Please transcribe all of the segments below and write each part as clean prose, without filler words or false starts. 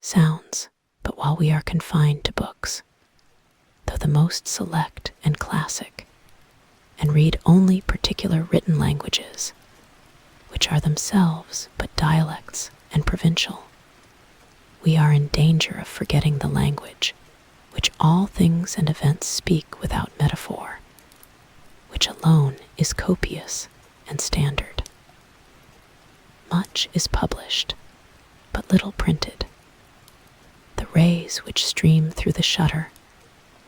sounds, but while we are confined to books, though the most select and classic, and read only particular written languages, which are themselves but dialects and provincial, we are in danger of forgetting the language which all things and events speak without metaphor, which alone is copious and standard. Much is published, but little printed. The rays which stream through the shutter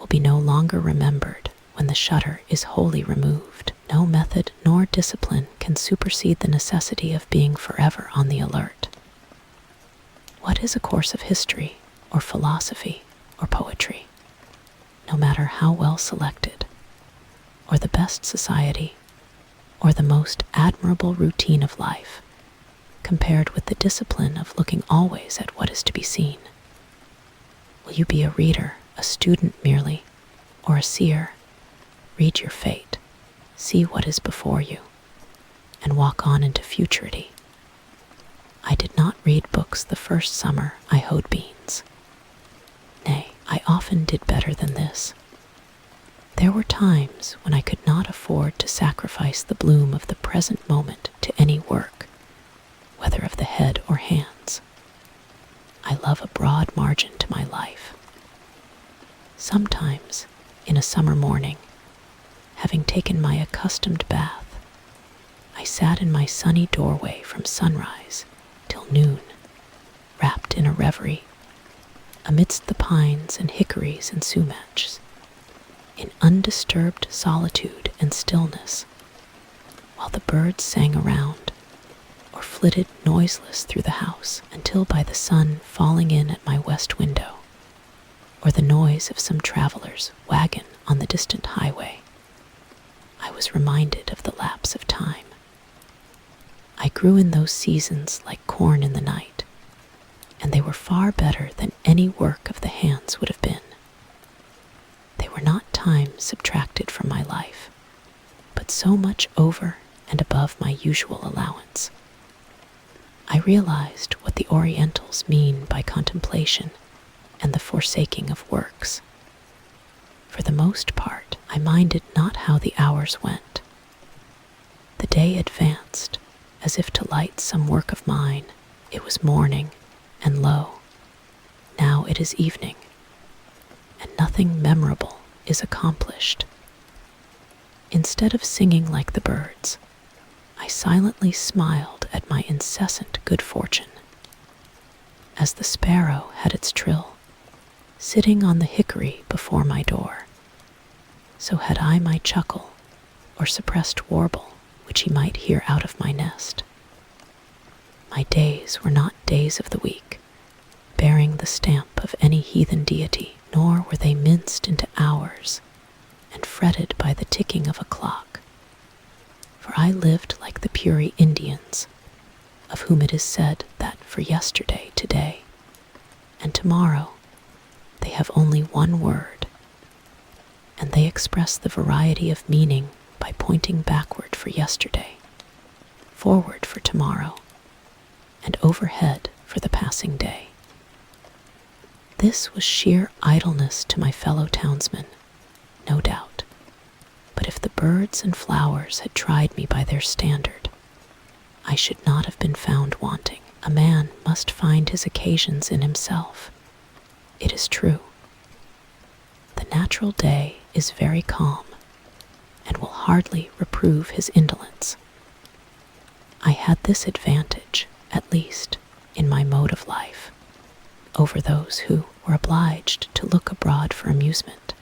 will be no longer remembered when the shutter is wholly removed. No method nor discipline can supersede the necessity of being forever on the alert. What is a course of history, or philosophy, or poetry, no matter how well selected, or the best society, or the most admirable routine of life, compared with the discipline of looking always at what is to be seen? Will you be a reader, a student merely, or a seer? Read your fate, see what is before you, and walk on into futurity. I did not read books the first summer I hoed beans. Nay, I often did better than this. There were times when I could not afford to sacrifice the bloom of the present moment to any work, whether of the head or hands. I love a broad margin to my life. Sometimes, in a summer morning, having taken my accustomed bath, I sat in my sunny doorway from sunrise till noon, wrapped in a reverie, amidst the pines and hickories and sumacs, in undisturbed solitude and stillness, while the birds sang around, or flitted noiseless through the house, until by the sun falling in at my west window, or the noise of some traveler's wagon on the distant highway, I was reminded of the lapse of time. I grew in those seasons like corn in the night, and they were far better than any work of the hands would have been. They were not time subtracted from my life, but so much over and above my usual allowance. I realized what the Orientals mean by contemplation and the forsaking of works. For the most part, I minded not how the hours went. The day advanced, as if to light some work of mine. It was morning, and lo, now it is evening, and nothing memorable is accomplished. Instead of singing like the birds, I silently smiled at my incessant good fortune. As the sparrow had its trill, sitting on the hickory before my door, so had I my chuckle, or suppressed warble, which he might hear out of my nest. My days were not days of the week, bearing the stamp of any heathen deity, nor were they minced into hours and fretted by the ticking of a clock. For I lived like the Puri Indians, of whom it is said that for yesterday, today, and tomorrow they have only one word, and they express the variety of meaning by pointing backward for yesterday, forward for tomorrow, and overhead for the passing day. This was sheer idleness to my fellow townsmen, no doubt, but if the birds and flowers had tried me by their standard, I should not have been found wanting. A man must find his occasions in himself. It is true. The natural day is very calm, and will hardly reprove his indolence. I had this advantage, at least, in my mode of life, over those who were obliged to look abroad for amusement,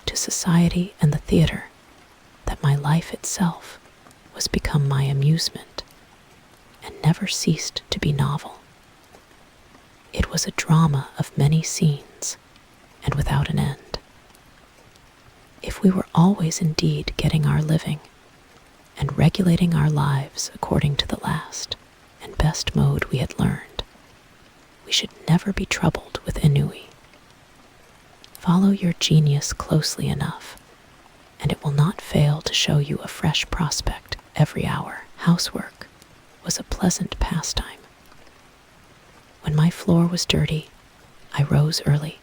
to society and the theater, that my life itself was become my amusement, and never ceased to be novel. It was a drama of many scenes, and without an end. If we were always indeed getting our living, and regulating our lives according to the last and best mode we had learned, we should never be troubled with ennui. Follow your genius closely enough, and it will not fail to show you a fresh prospect every hour. Housework was a pleasant pastime. When my floor was dirty, I rose early,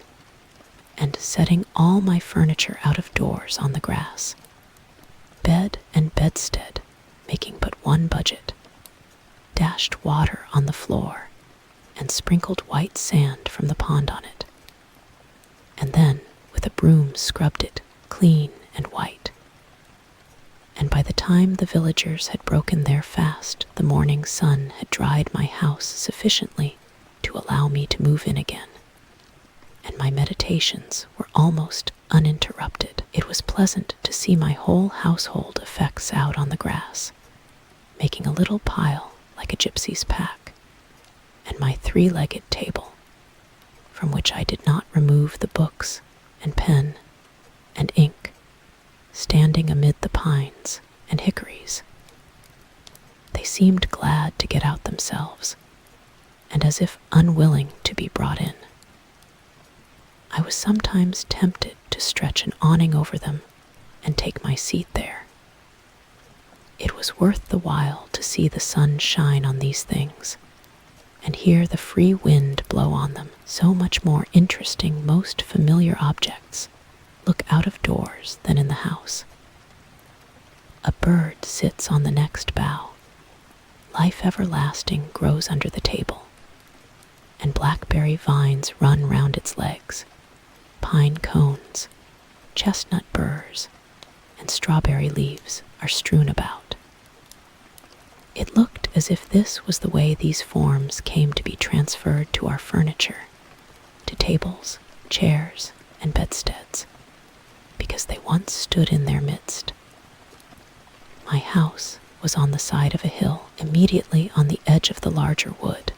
and setting all my furniture out of doors on the grass, bed and bedstead making but one budget, dashed water on the floor and sprinkled white sand from the pond on it, and then with a broom scrubbed it clean and white. And by the time the villagers had broken their fast, the morning sun had dried my house sufficiently to allow me to move in again, and my meditations were almost uninterrupted. It was pleasant to see my whole household effects out on the grass, making a little pile like a gypsy's pack, and my three-legged table, from which I did not remove the books and pen and ink, standing amid the pines and hickories. They seemed glad to get out themselves, and as if unwilling to be brought in. I was sometimes tempted to stretch an awning over them and take my seat there. It was worth the while to see the sun shine on these things, and hear the free wind blow on them. So much more interesting most familiar objects look out of doors than in the house. A bird sits on the next bough. Life everlasting grows under the table, and blackberry vines run round its legs. Pine cones, chestnut burrs, and strawberry leaves are strewn about. It looked as if this was the way these forms came to be transferred to our furniture, to tables, chairs, and bedsteads, because they once stood in their midst. My house was on the side of a hill, immediately on the edge of the larger wood,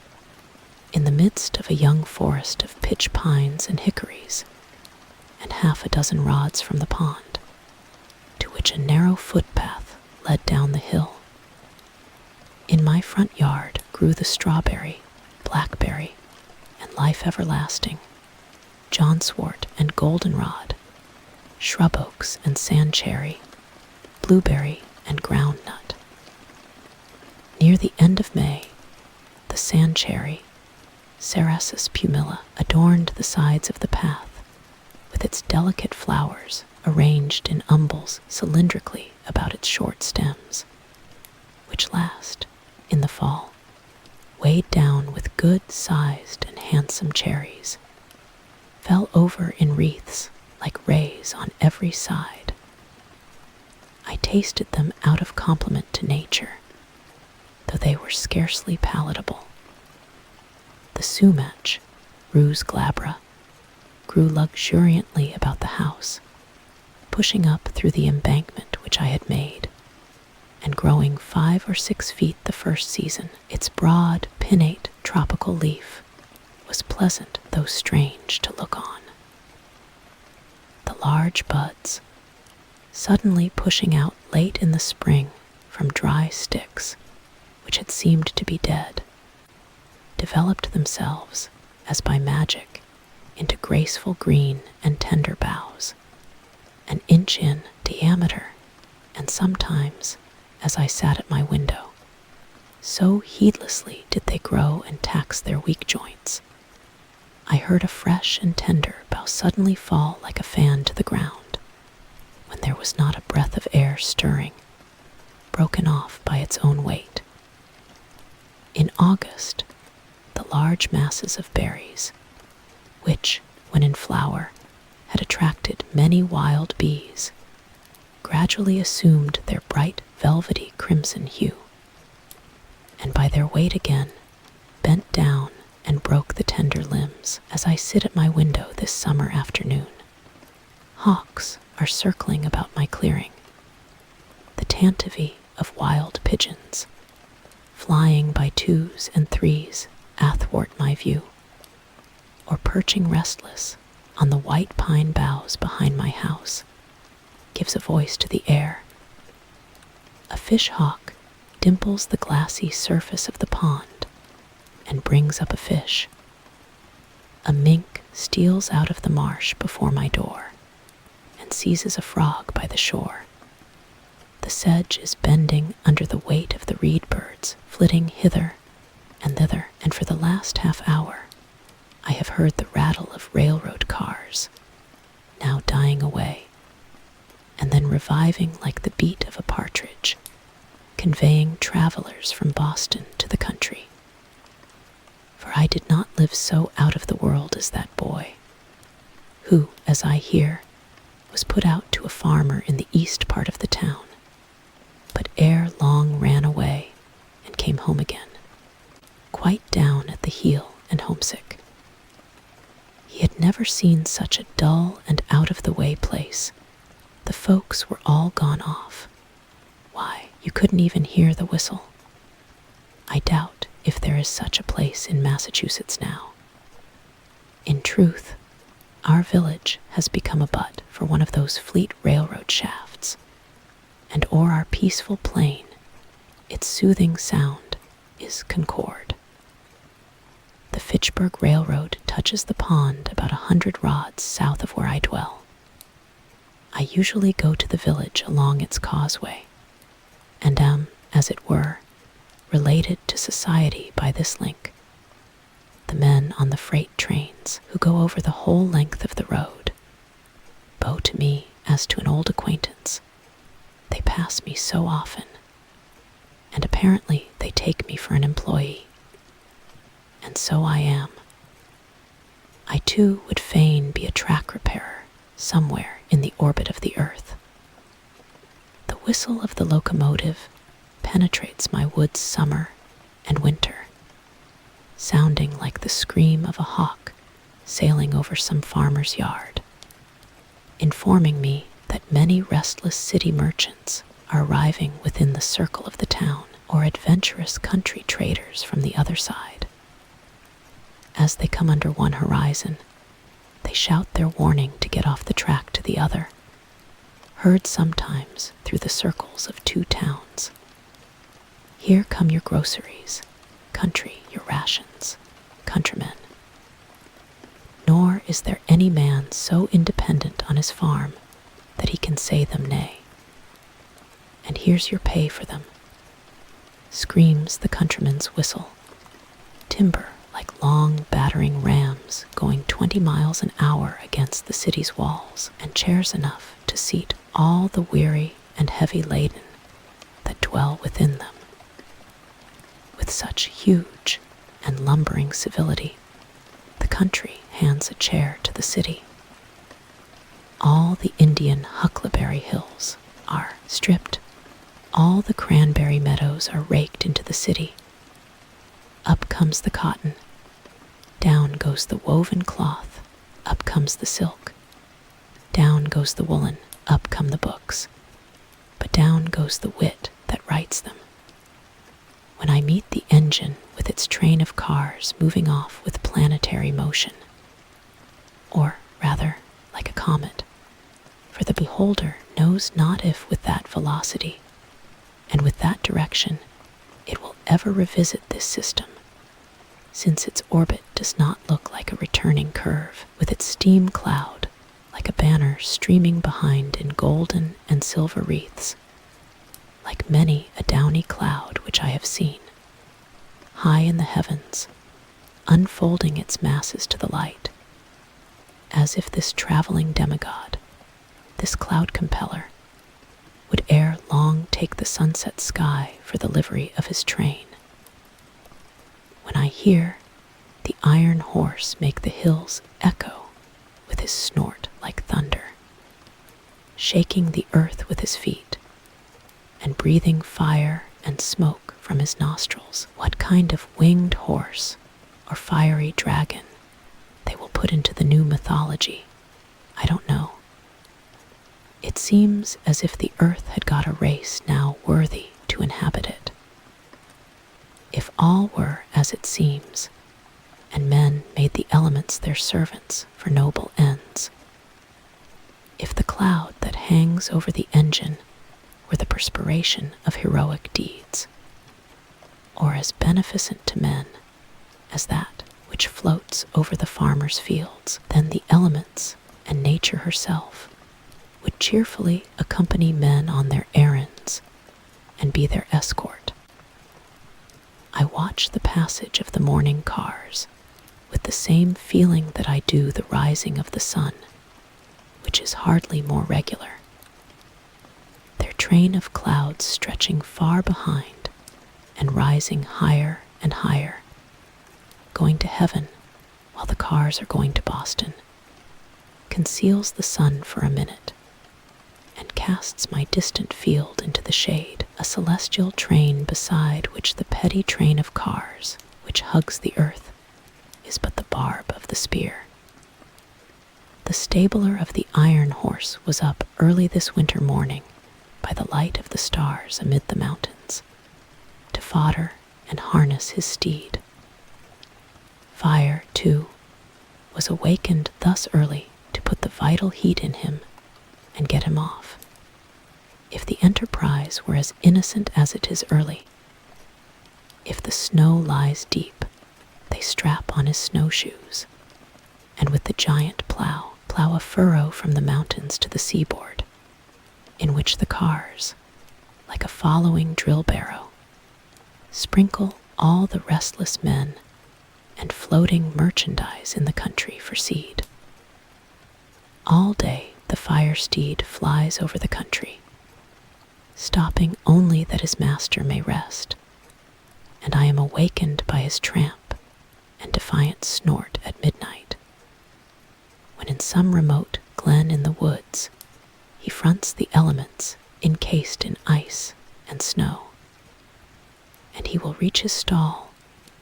in the midst of a young forest of pitch pines and hickories, and half a dozen rods from the pond, to which a narrow footpath led down the hill. In my front yard grew the strawberry, blackberry, and life everlasting, johnswort and goldenrod, shrub oaks and sand cherry, blueberry and groundnut. Near the end of May, the sand cherry, Cerasus pumila, adorned the sides of the path with its delicate flowers arranged in umbels cylindrically about its short stems, which last, in the fall, weighed down with good-sized and handsome cherries, fell over in wreaths like rays on every side. I tasted them out of compliment to nature, though they were scarcely palatable. The sumac, Rus glabra, grew luxuriantly about the house, pushing up through the embankment which I had made, and growing 5 or 6 feet the first season. Its broad, pinnate, tropical leaf was pleasant though strange to look on. The large buds, suddenly pushing out late in the spring from dry sticks, which had seemed to be dead, developed themselves, as by magic, into graceful green and tender boughs, an inch in diameter, and sometimes, as I sat at my window, so heedlessly did they grow and tax their weak joints, I heard a fresh and tender bough suddenly fall like a fan to the ground, when there was not a breath of air stirring, broken off by its own weight. In August, the large masses of berries, which, when in flower, had attracted many wild bees, gradually assumed their bright velvety crimson hue, and by their weight again bent down and broke the tender limbs. As I sit at my window this summer afternoon, hawks are circling about my clearing, the tantivy of wild pigeons, flying by 2s and 3s athwart my view, or perching restless on the white pine boughs behind my house, gives a voice to the air. A fish hawk dimples the glassy surface of the pond and brings up a fish. A mink steals out of the marsh before my door and seizes a frog by the shore. The sedge is bending under the weight of the reed birds flitting hither and thither, and for the last half-hour I have heard the rattle of railroad cars, now dying away, and then reviving like the beat of a partridge, conveying travelers from Boston to the country. For I did not live so out of the world as that boy, who, as I hear, was put out to a farmer in the east part of the town, but ere long ran away and came home again, quite down at the heel and homesick. He had never seen such a dull and out-of-the-way place. The folks were all gone off. Why, you couldn't even hear the whistle. I doubt if there is such a place in Massachusetts now. In truth, our village has become a butt for one of those fleet railroad shafts, and o'er our peaceful plain, its soothing sound is Concord. The Fitchburg Railroad touches the pond about 100 rods south of where I dwell. I usually go to the village along its causeway, and am, as it were, related to society by this link. The men on the freight trains who go over the whole length of the road bow to me as to an old acquaintance. They pass me so often, and apparently they take me for an employee. And so I am. I too would fain be a track repairer somewhere in the orbit of the earth. The whistle of the locomotive penetrates my woods summer and winter, sounding like the scream of a hawk sailing over some farmer's yard, informing me that many restless city merchants are arriving within the circle of the town, or adventurous country traders from the other side. As they come under one horizon, they shout their warning to get off the track to the other, heard sometimes through the circles of two towns. Here come your groceries, country, your rations, countrymen. Nor is there any man so independent on his farm that he can say them nay. And here's your pay for them, screams the countryman's whistle. Timber like long battering rams going 20 miles an hour against the city's walls, and chairs enough to seat all the weary and heavy laden that dwell within them. With such huge and lumbering civility, the country hands a chair to the city. All the Indian huckleberry hills are stripped. All the cranberry meadows are raked into the city. Up comes the cotton, down goes the woven cloth, up comes the silk, down goes the woolen, up come the books, but down goes the wit that writes them. When I meet the engine with its train of cars moving off with planetary motion, or rather like a comet, for the beholder knows not if with that velocity and with that direction it will ever revisit this system, since its orbit does not look like a returning curve, with its steam cloud like a banner streaming behind in golden and silver wreaths, like many a downy cloud which I have seen, high in the heavens, unfolding its masses to the light, as if this traveling demigod, this cloud compeller, would ere long take the sunset sky for the livery of his train. When I hear the iron horse make the hills echo with his snort like thunder, shaking the earth with his feet, and breathing fire and smoke from his nostrils, what kind of winged horse or fiery dragon they will put into the new mythology, I don't know. It seems as if the earth had got a race now worthy to inhabit it. If all were as it seems, and men made the elements their servants for noble ends, if the cloud that hangs over the engine were the perspiration of heroic deeds, or as beneficent to men as that which floats over the farmer's fields, then the elements and nature herself would cheerfully accompany men on their errands and be their escort. I watch the passage of the morning cars with the same feeling that I do the rising of the sun, which is hardly more regular. Their train of clouds stretching far behind and rising higher and higher, going to heaven while the cars are going to Boston, conceals the sun for a minute and casts my distant field into the shade, a celestial train beside which the petty train of cars which hugs the earth is but the barb of the spear. The stabler of the iron horse was up early this winter morning by the light of the stars amid the mountains, to fodder and harness his steed. Fire, too, was awakened thus early to put the vital heat in him and get him off. If the enterprise were as innocent as it is early, if the snow lies deep, they strap on his snowshoes, and with the giant plow a furrow from the mountains to the seaboard, in which the cars, like a following drill barrow, sprinkle all the restless men and floating merchandise in the country for seed. All day the fire steed flies over the country, stopping only that his master may rest, and I am awakened by his tramp and defiant snort at midnight, when in some remote glen in the woods he fronts the elements encased in ice and snow, and he will reach his stall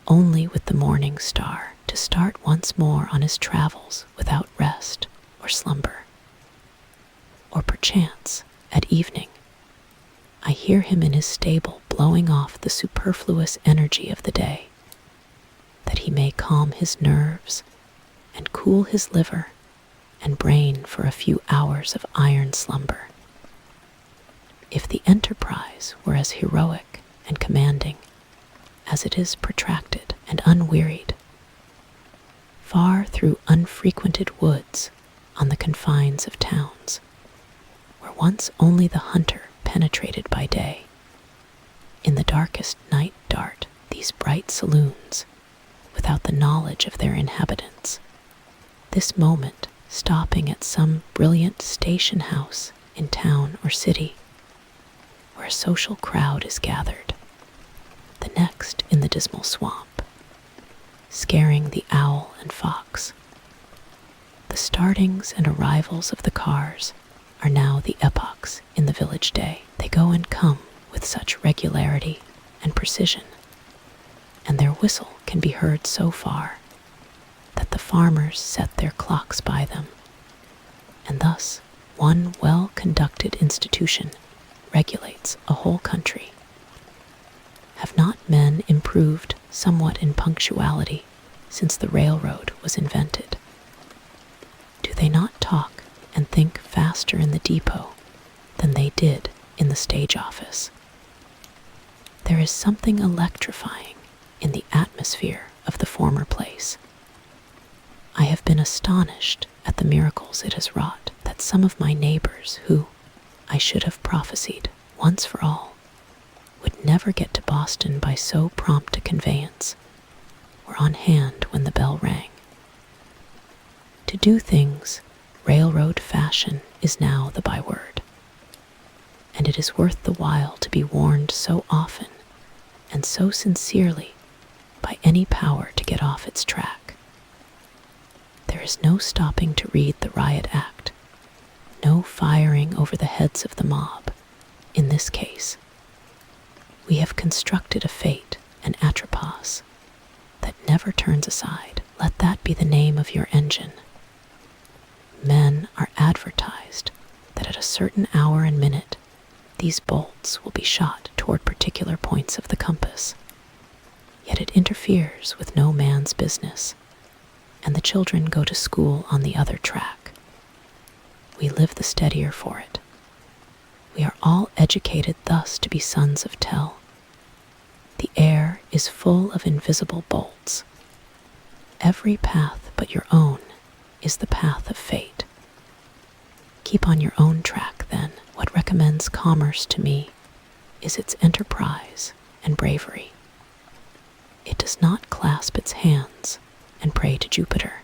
only with the morning star to start once more on his travels without rest or slumber. Or perchance, at evening, I hear him in his stable blowing off the superfluous energy of the day, that he may calm his nerves and cool his liver and brain for a few hours of iron slumber. If the enterprise were as heroic and commanding as it is protracted and unwearied, far through unfrequented woods on the confines of towns, where once only the hunter penetrated by day, in the darkest night dart these bright saloons without the knowledge of their inhabitants, this moment stopping at some brilliant station house in town or city, where a social crowd is gathered, the next in the dismal swamp, scaring the owl and fox. The startings and arrivals of the cars are now the epochs in the village day. They go and come with such regularity and precision, and their whistle can be heard so far that the farmers set their clocks by them, and thus one well-conducted institution regulates a whole country. Have not men improved somewhat in punctuality since the railroad was invented? Do they not talk and think faster in the depot than they did in the stage office? There is something electrifying in the atmosphere of the former place. I have been astonished at the miracles it has wrought, that some of my neighbors who, I should have prophesied once for all, would never get to Boston by so prompt a conveyance, were on hand when the bell rang. To do things railroad fashion is now the byword, and it is worth the while to be warned so often and so sincerely by any power to get off its track. There is no stopping to read the riot act, no firing over the heads of the mob. In this case, we have constructed a fate, an atropos, that never turns aside. Let that be the name of your engine. Men are advertised that at a certain hour and minute these bolts will be shot toward particular points of the compass. Yet it interferes with no man's business, and the children go to school on the other track. We live the steadier for it. We are all educated thus to be sons of Tell. The air is full of invisible bolts. Every path but your own is the path of fate. Keep on your own track, then. What recommends commerce to me is its enterprise and bravery. It does not clasp its hands and pray to Jupiter.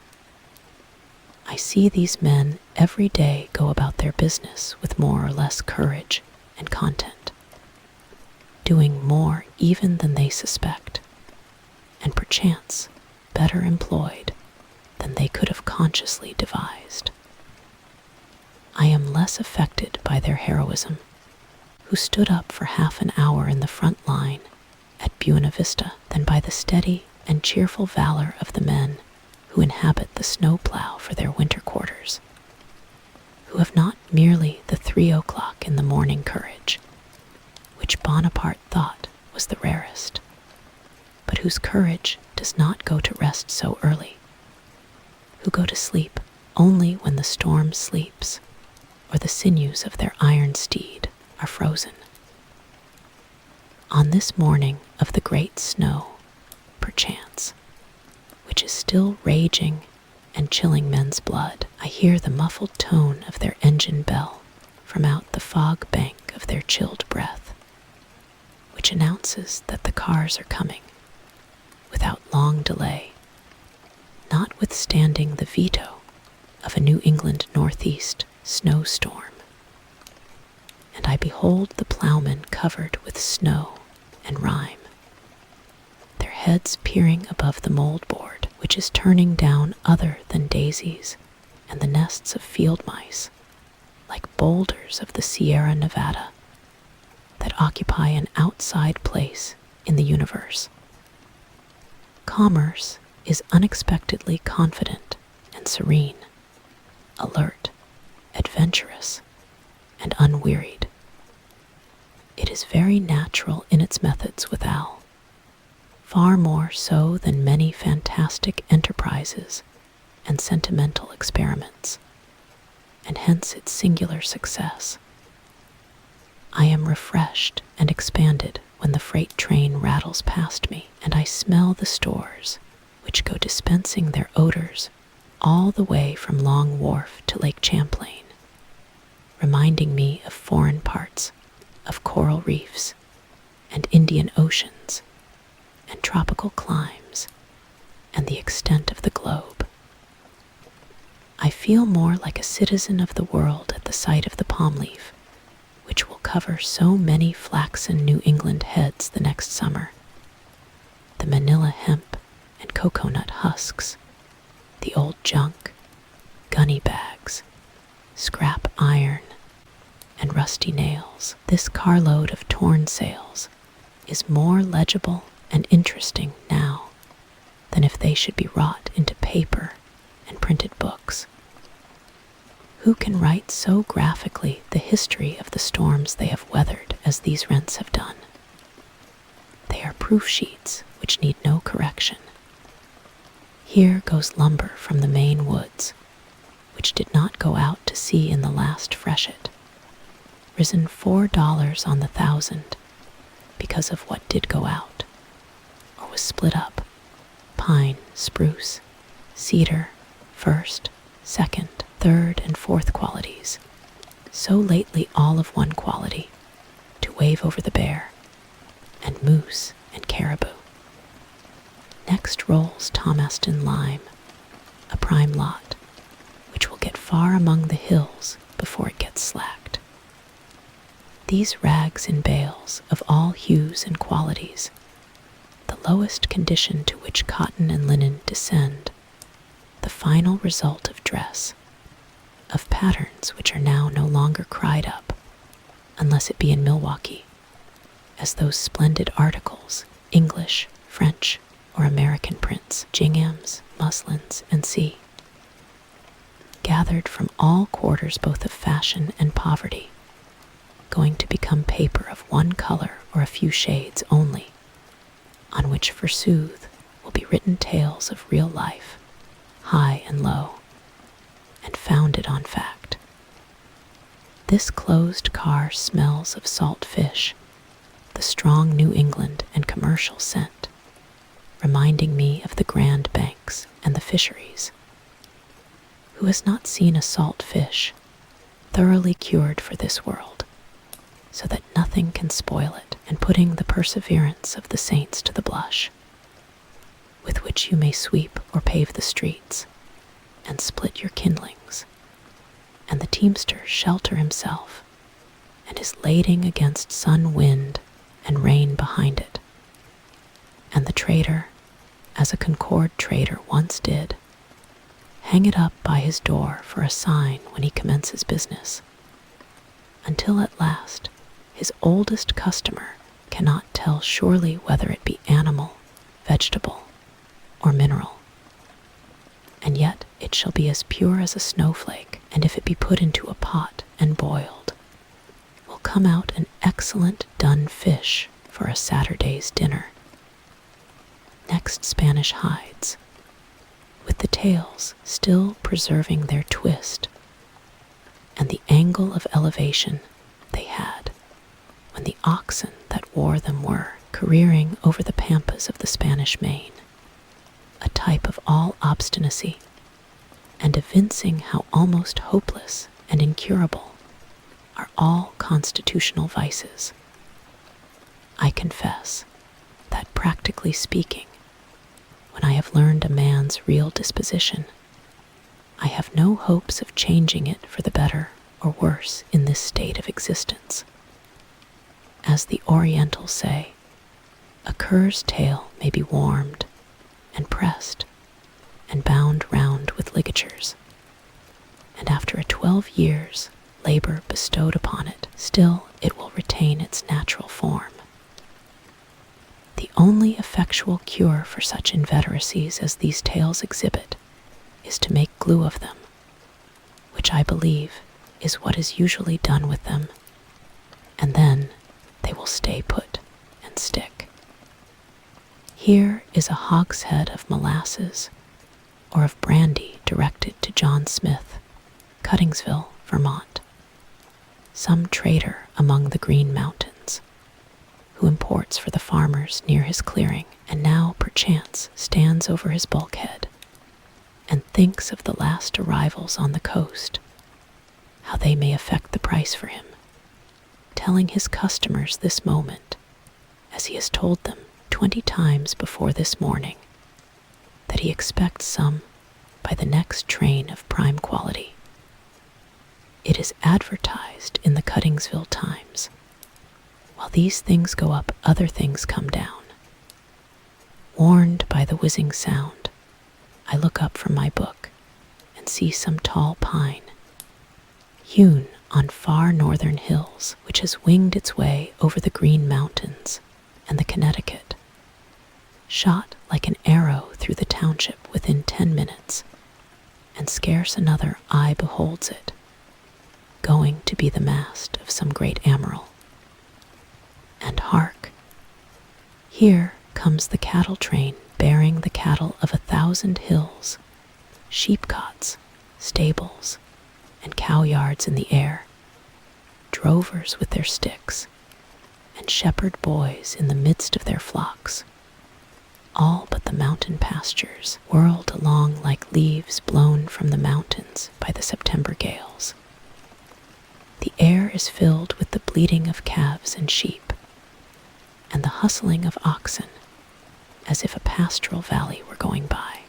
I see these men every day go about their business with more or less courage and content, doing more even than they suspect, and perchance better employed than they could have consciously devised. I am less affected by their heroism, who stood up for half an hour in the front line at Buena Vista, than by the steady and cheerful valor of the men who inhabit the snowplow for their winter quarters, who have not merely the 3 o'clock in the morning courage, which Bonaparte thought was the rarest, but whose courage does not go to rest so early, who go to sleep only when the storm sleeps, or the sinews of their iron steed are frozen. On this morning of the great snow, perchance, which is still raging and chilling men's blood, I hear the muffled tone of their engine bell from out the fog bank of their chilled breath, which announces that the cars are coming without long delay, notwithstanding the veto of a New England northeast snowstorm. And I behold the plowmen covered with snow and rime, their heads peering above the moldboard, which is turning down other than daisies and the nests of field mice, like boulders of the Sierra Nevada, that occupy an outside place in the universe. Commerce is unexpectedly confident and serene, alert, adventurous, and unwearied. It is very natural in its methods withal, far more so than many fantastic enterprises and sentimental experiments, and hence its singular success. I am refreshed and expanded when the freight train rattles past me, and I smell the stores which go dispensing their odors all the way from Long Wharf to Lake Champlain, reminding me of foreign parts, of coral reefs, and Indian oceans, and tropical climes, and the extent of the globe. I feel more like a citizen of the world at the sight of the palm leaf, which will cover so many flaxen New England heads the next summer, the Manila hemp and coconut husks, the old junk, gunny bags, scrap iron, and rusty nails. This carload of torn sails is more legible and interesting now than if they should be wrought into paper and printed books. Who can write so graphically the history of the storms they have weathered as these rents have done? They are proof sheets which need no correction. Here goes lumber from the Maine woods, which did not go out to sea in the last freshet, risen $4 on the 1,000 because of what did go out, or was split up: pine, spruce, cedar, first, second, third, and fourth qualities, so lately all of one quality, to wave over the bear, and moose and caribou. Next rolls Tom Aston lime, a prime lot, which will get far among the hills before it gets slacked. These rags in bales of all hues and qualities, the lowest condition to which cotton and linen descend, the final result of dress, of patterns which are now no longer cried up, unless it be in Milwaukee, as those splendid articles, English, French, or American prints, ginghams, muslins, and sea, gathered from all quarters both of fashion and poverty, going to become paper of one color or a few shades only, on which forsooth will be written tales of real life, high and low, and founded on fact. This closed car smells of salt fish, the strong New England and commercial scent, reminding me of the Grand Banks and the fisheries. Who has not seen a salt fish, thoroughly cured for this world, so that nothing can spoil it, and putting the perseverance of the saints to the blush? with which you may sweep or pave the streets, and split your kindlings, and the teamster shelter himself, and is lading against sun, wind, and rain behind it, and the trader, as a Concord trader once did, hang it up by his door for a sign when he commences business, until at last his oldest customer cannot tell surely whether it be animal, vegetable, or mineral. And yet it shall be as pure as a snowflake, and if it be put into a pot and boiled, will come out an excellent done fish for a Saturday's dinner. Next, Spanish hides, with the tails still preserving their twist and the angle of elevation they had when the oxen that wore them were careering over the pampas of the Spanish Main, a type of all obstinacy, and evincing how almost hopeless and incurable are all constitutional vices. I confess that, practically speaking, when I have learned a man's real disposition, I have no hopes of changing it for the better or worse in this state of existence. As the Orientals say, a cur's tail may be warmed and pressed and bound round with ligatures, and after a 12 years' labor bestowed upon it, still it will retain its natural form. The only effectual cure for such inveteracies as these tails exhibit is to make glue of them, which I believe is what is usually done with them, and then they will stay put and stick. Here is a hogshead of molasses or of brandy directed to John Smith, Cuttingsville, Vermont, some trader among the Green Mountains, who imports for the farmers near his clearing, and now perchance stands over his bulkhead and thinks of the last arrivals on the coast, how they may affect the price for him, telling his customers this moment, as he has told them 20 times before this morning, that he expects some by the next train of prime quality. It is advertised in the Cuttingsville Times. While these things go up, other things come down. Warned by the whizzing sound, I look up from my book and see some tall pine, hewn on far northern hills, which has winged its way over the Green Mountains and the Connecticut, shot like an arrow through the township within 10 minutes, and scarce another eye beholds it, going to be the mast of some great admiral. And hark! Here comes the cattle train bearing the cattle of 1,000 hills, sheepcots, stables, and cow yards in the air, drovers with their sticks, and shepherd boys in the midst of their flocks, all but the mountain pastures whirled along like leaves blown from the mountains by the September gales. The air is filled with the bleating of calves and sheep, and the hustling of oxen, as if a pastoral valley were going by.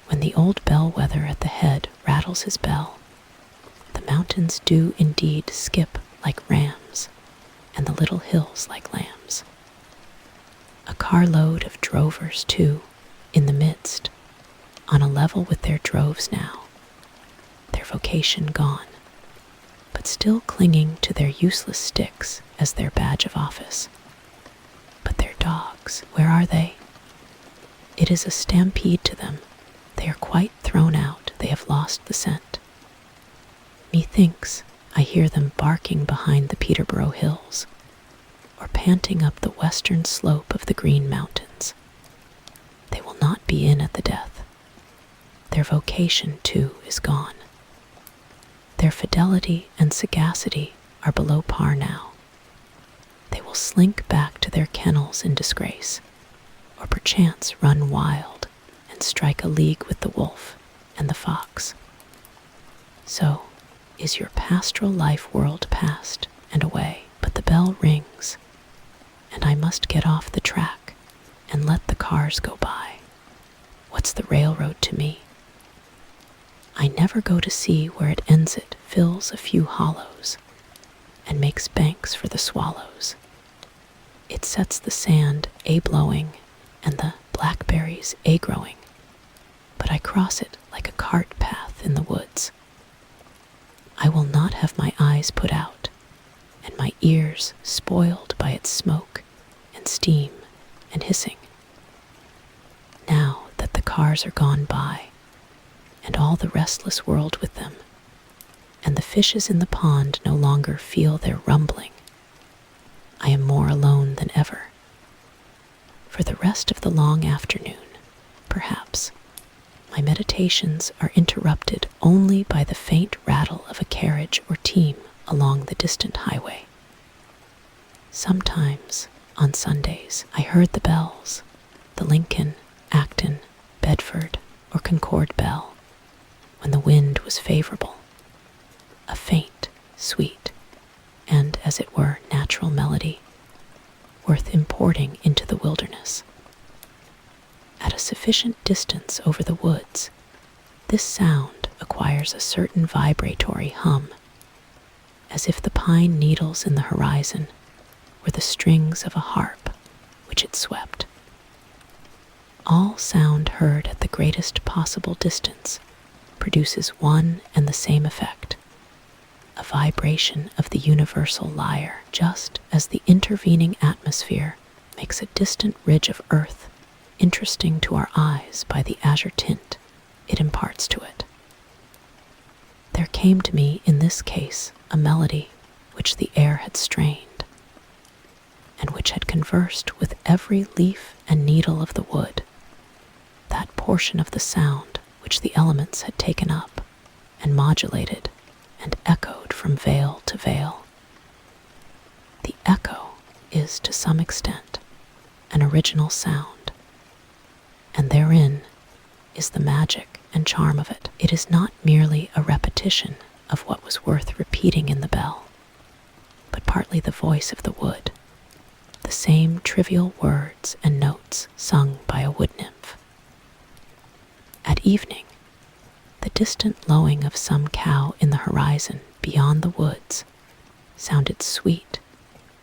When the old bellwether at the head rattles his bell, the mountains do indeed skip like rams, and the little hills like lambs. A carload of drovers, too, in the midst, on a level with their droves now, their vocation gone, but still clinging to their useless sticks as their badge of office. But their dogs, where are they? It is a stampede to them. They are quite thrown out. They have lost the scent. Methinks I hear them barking behind the Peterborough Hills, or panting up the western slope of the Green Mountains. They will not be in at the death. Their vocation, too, is gone. Their fidelity and sagacity are below par now. They will slink back to their kennels in disgrace, or perchance run wild and strike a league with the wolf and the fox. So is your pastoral life whirled past and away, but the bell rings, and I must get off the track and let the cars go by. What's the railroad to me? I never go to see where it ends. It fills a few hollows and makes banks for the swallows. It sets the sand a-blowing and the blackberries a-growing, but I cross it like a cart path in the woods. I will not have my eyes put out and my ears spoiled by its smoke and steam and hissing. Now that the cars are gone by, and all the restless world with them, and the fishes in the pond no longer feel their rumbling, I am more alone than ever. For the rest of the long afternoon, perhaps, my meditations are interrupted only by the faint rattle of a carriage or team along the distant highway. Sometimes, on Sundays, I heard the bells, the Lincoln, Acton, Bedford, or Concord bell, when the wind was favorable, a faint, sweet, and, as it were, natural melody, worth importing into the wilderness. At a sufficient distance over the woods, this sound acquires a certain vibratory hum, as if the pine needles in the horizon were the strings of a harp which it swept. All sound heard at the greatest possible distance produces one and the same effect, a vibration of the universal lyre, just as the intervening atmosphere makes a distant ridge of earth interesting to our eyes by the azure tint it imparts to it. There came to me in this case a melody which the air had strained, and which had conversed with every leaf and needle of the wood, that portion of the sound which the elements had taken up and modulated and echoed from vale to vale. The echo is to some extent an original sound, and therein is the magic and charm of it. It is not merely a repetition of what was worth repeating in the bell, but partly the voice of the wood, the same trivial words and notes sung by a wood nymph. At evening, the distant lowing of some cow in the horizon beyond the woods sounded sweet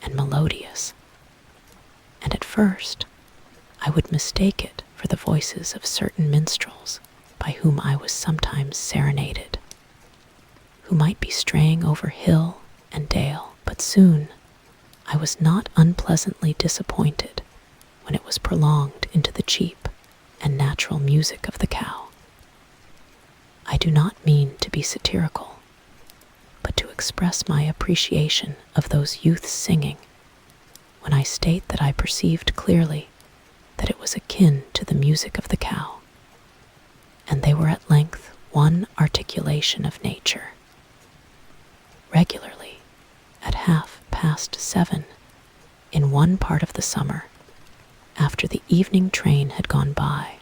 and melodious, and at first I would mistake it for the voices of certain minstrels by whom I was sometimes serenaded, who might be straying over hill and dale, but soon I was not unpleasantly disappointed when it was prolonged into the cheap and natural music of the cow. I do not mean to be satirical, but to express my appreciation of those youths singing, when I state that I perceived clearly that it was akin to the music of the cow, and they were at length one articulation of nature. Regularly, at 7:30, in one part of the summer, after the evening train had gone by,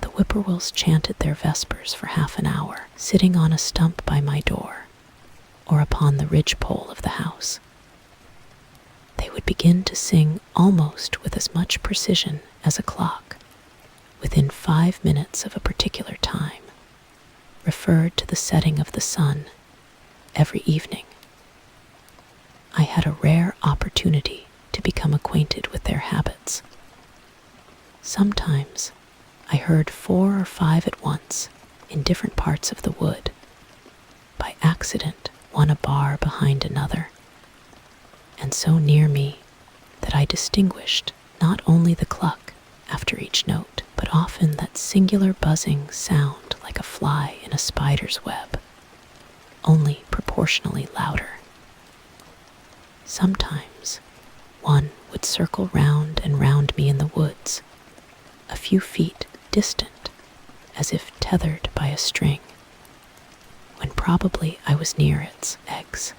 the whippoorwills chanted their vespers for half an hour, sitting on a stump by my door, or upon the ridge-pole of the house. They would begin to sing almost with as much precision as a clock, within 5 minutes of a particular time, referred to the setting of the sun every evening. I had a rare opportunity to become acquainted with their habits. Sometimes I heard 4 or 5 at once in different parts of the wood, by accident one a bar behind another, and so near me that I distinguished not only the cluck after each note, but often that singular buzzing sound like a fly in a spider's web, only proportionally louder. Sometimes one would circle round and round me in the woods, a few feet distant, as if tethered by a string, when probably I was near its eggs.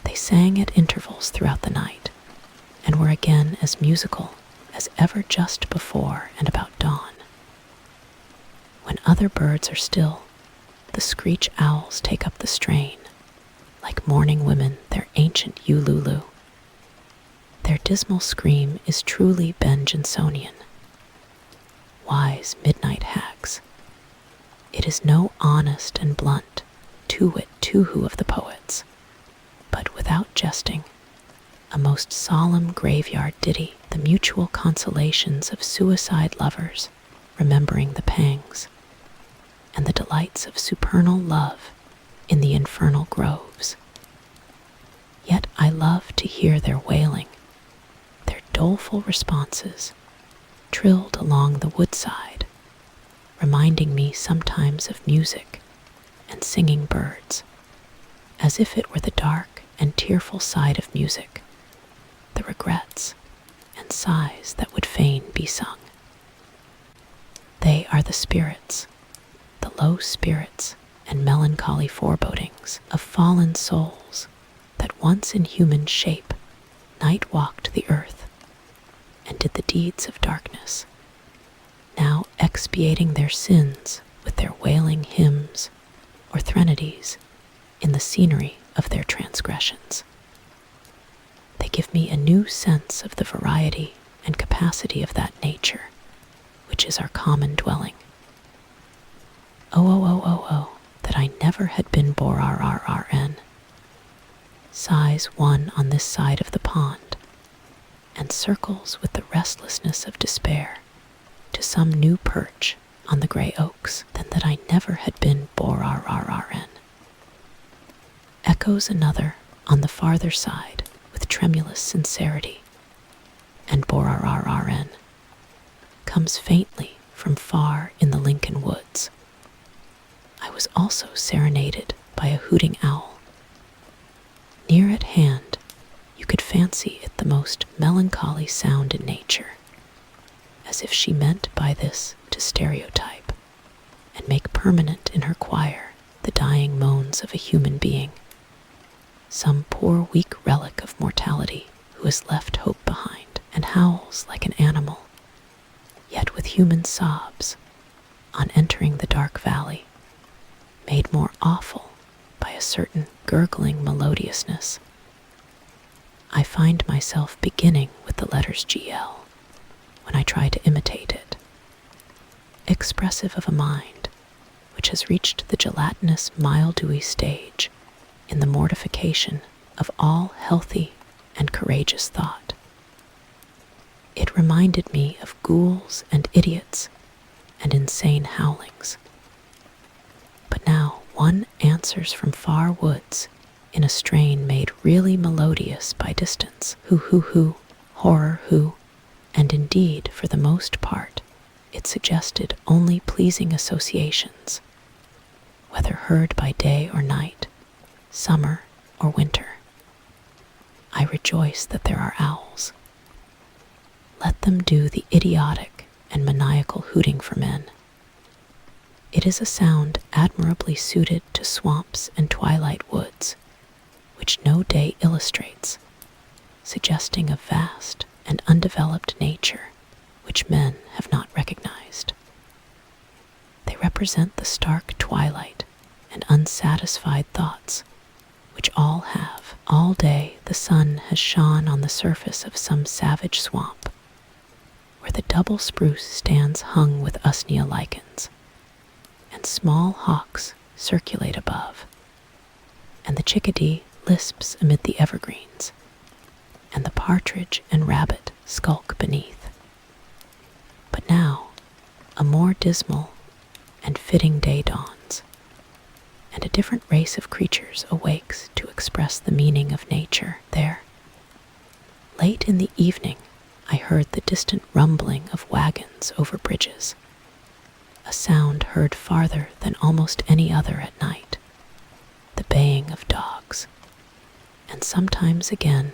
They sang at intervals throughout the night, and were again as musical as ever just before and about dawn. When other birds are still, the screech owls take up the strain, like mourning women their ancient ululu. Their dismal scream is truly Ben Jonsonian. Wise midnight hags. It is no honest and blunt to-wit to-who of the poets, but without jesting, a most solemn graveyard ditty, the mutual consolations of suicide lovers remembering the pangs, and the delights of supernal love in the infernal groves. Yet I love to hear their wailing, their doleful responses, trilled along the woodside, reminding me sometimes of music and singing birds, as if it were the dark and tearful side of music, the regrets and sighs that would fain be sung. They are the spirits, the low spirits and melancholy forebodings of fallen souls that once in human shape night walked the earth and did the deeds of darkness, now expiating their sins with their wailing hymns or threnodies in the scenery of their transgressions. They give me a new sense of the variety and capacity of that nature which is our common dwelling. Oh, that I never had been Borrrn, sighs one on this side of the pond, and circles with the restlessness of despair to some new perch on the grey oaks than that I never had been Borrrn. Echoes another on the farther side with tremulous sincerity, and Borrrn comes faintly from far in the Lincoln woods. I was also serenaded by a hooting owl. Near at hand, you could fancy it the most melancholy sound in nature, as if she meant by this to stereotype and make permanent in her choir the dying moans of a human being, some poor weak relic of mortality who has left hope behind and howls like an animal, yet with human sobs, on entering the dark valley, made more awful by a certain gurgling melodiousness. I find myself beginning with the letters GL when I try to imitate it, expressive of a mind which has reached the gelatinous mildewy stage in the mortification of all healthy and courageous thought. It reminded me of ghouls and idiots and insane howlings. But now one answers from far woods in a strain made really melodious by distance, hoo, horror, hoo, and indeed, for the most part, it suggested only pleasing associations, whether heard by day or night, summer or winter. I rejoice that there are owls. Let them do the idiotic and maniacal hooting for men. It is a sound admirably suited to swamps and twilight woods, which no day illustrates, suggesting a vast and undeveloped nature which men have not recognized. They represent the stark twilight and unsatisfied thoughts which all have. All day the sun has shone on the surface of some savage swamp, where the double spruce stands hung with usnea lichens, and small hawks circulate above, and the chickadee lisps amid the evergreens, and the partridge and rabbit skulk beneath. But now a more dismal and fitting day dawns, and a different race of creatures awakes to express the meaning of nature there. Late in the evening, I heard the distant rumbling of wagons over bridges, a sound heard farther than almost any other at night, the baying of dogs, and sometimes again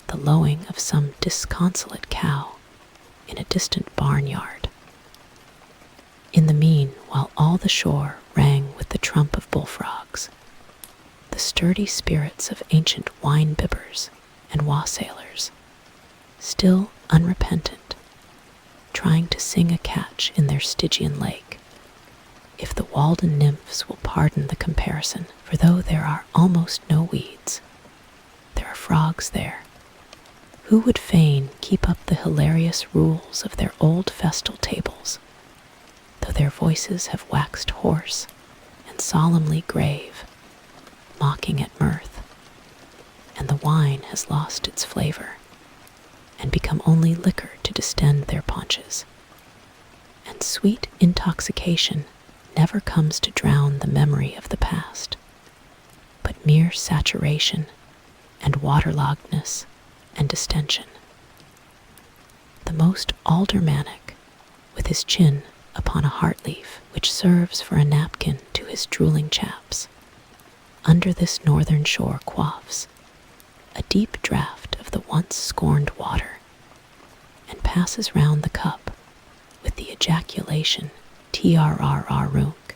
the lowing of some disconsolate cow in a distant barnyard. In the mean, while all the shore rang with the trump of bullfrogs, the sturdy spirits of ancient wine-bibbers and wassailers, still unrepentant, trying to sing a catch in their Stygian lake, if the Walden nymphs will pardon the comparison, for though there are almost no weeds, there are frogs there, Who would fain keep up the hilarious rules of their old festal tables, though their voices have waxed hoarse and solemnly grave, mocking at mirth, and the wine has lost its flavor and become only liquor to distend their paunches, and sweet intoxication never comes to drown the memory of the past, but mere saturation and waterloggedness and distension. The most aldermanic, with his chin upon a heart-leaf which serves for a napkin to his drooling chaps, under this northern shore quaffs a deep draught of the once scorned water, and passes round the cup with the ejaculation, "Trrrrrunk,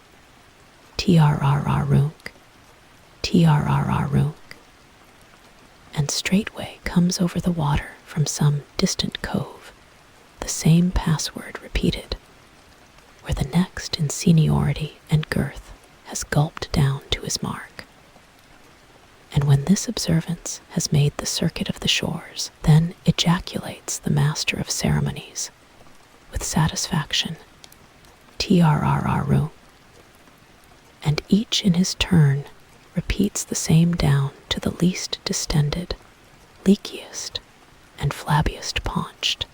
trrrrrunk, trrrrrunk," and straightway comes over the water from some distant cove, the same password repeated, where the next in seniority and girth has gulped down to his mark. And when this observance has made the circuit of the shores, then ejaculates the master of ceremonies, with satisfaction, "Trrrrrunk," and each in his turn repeats the same down to the least distended, leakiest, and flabbiest paunched,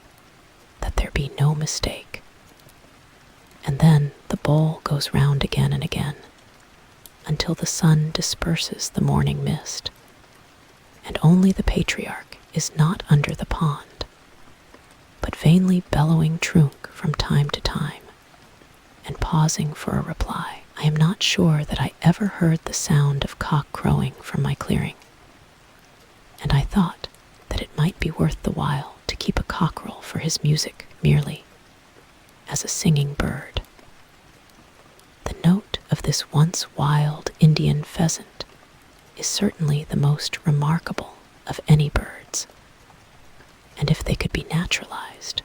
that there be no mistake. And then the bowl goes round again and again, until the sun disperses the morning mist, and only the patriarch is not under the pond, but vainly bellowing trunk from time to time, and pausing for a reply. I am not sure that I ever heard the sound of cock crowing from my clearing, and I thought that it might be worth the while to keep a cockerel for his music merely, as a singing bird. The note of this once wild Indian pheasant is certainly the most remarkable of any birds, and if they could be naturalized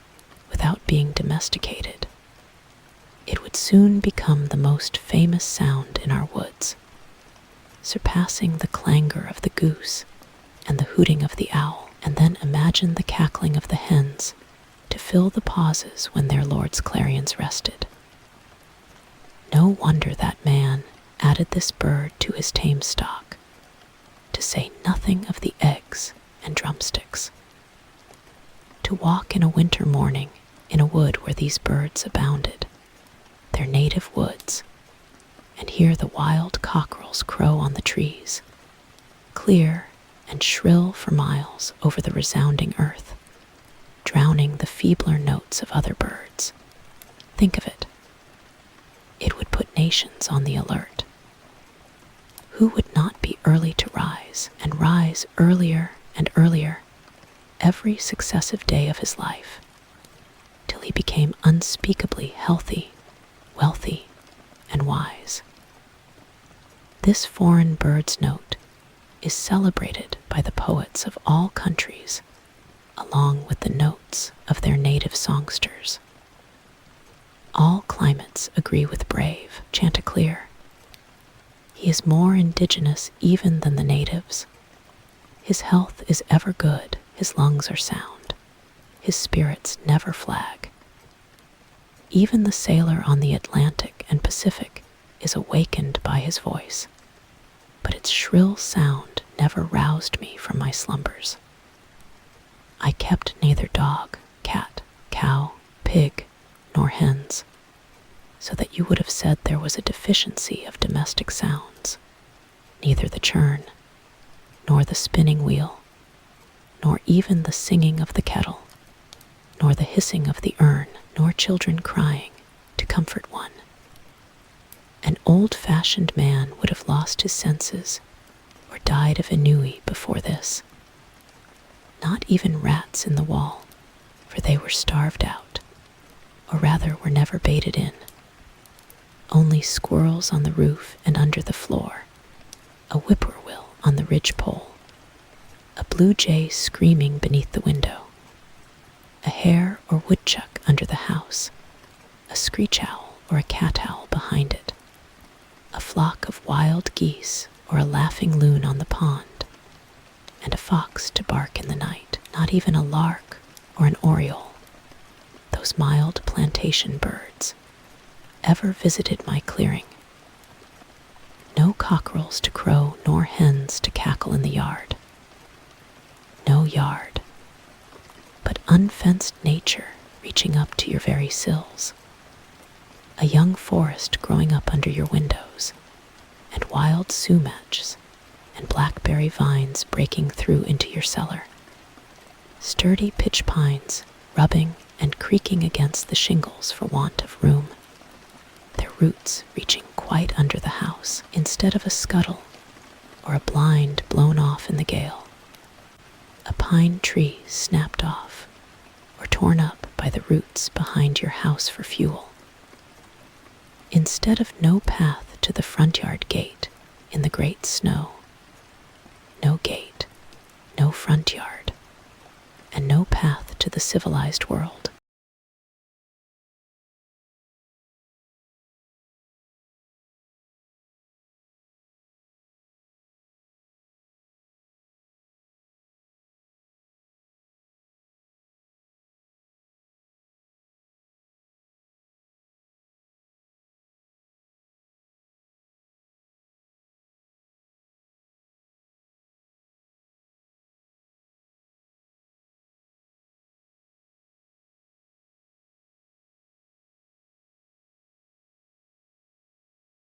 without being domesticated, it would soon become the most famous sound in our woods, surpassing the clangor of the goose and the hooting of the owl. And then imagine the cackling of the hens to fill the pauses when their lord's clarions rested. No wonder that man added this bird to his tame stock, to say nothing of the eggs and drumsticks. To walk in a winter morning in a wood where these birds abounded, their native woods, and hear the wild cockerels crow on the trees, clear and shrill for miles over the resounding earth, drowning the feebler notes of other birds. Think of it. It would put nations on the alert. Who would not be early to rise, and rise earlier and earlier every successive day of his life, till he became unspeakably healthy, wealthy, and wise? This foreign bird's note is celebrated by the poets of all countries, along with the notes of their native songsters. All climates agree with brave Chanticleer. He is more indigenous even than the natives. His health is ever good, his lungs are sound, his spirits never flag. Even the sailor on the Atlantic and Pacific is awakened by his voice, but its shrill sound never roused me from my slumbers. I kept neither dog, cat, cow, pig, nor hens, so that you would have said there was a deficiency of domestic sounds. Neither the churn, nor the spinning wheel, nor even the singing of the kettle, nor the hissing of the urn, nor children crying to comfort one. An old-fashioned man would have lost his senses or died of ennui before this. Not even rats in the wall, for they were starved out, or rather were never baited in. Only squirrels on the roof and under the floor, a whippoorwill on the ridgepole, a blue jay screaming beneath the window, a hare or woodchuck under the house, a screech owl or a cat owl behind it, a flock of wild geese or a laughing loon on the pond, and a fox to bark in the night. not even a lark or an oriole, those mild plantation birds, ever visited my clearing. No cockerels to crow nor hens to cackle in the yard. No yard, but unfenced nature reaching up to your very sills. A young forest growing up under your windows, and wild sumacs and blackberry vines breaking through into your cellar. Sturdy pitch pines rubbing and creaking against the shingles for want of room, their roots reaching quite under the house instead of a scuttle or a blind blown off in the gale. A pine tree snapped off or torn up by the roots behind your house for fuel. Instead of no path to the front yard gate in the great snow, no gate, no front yard, and no path to the civilized world.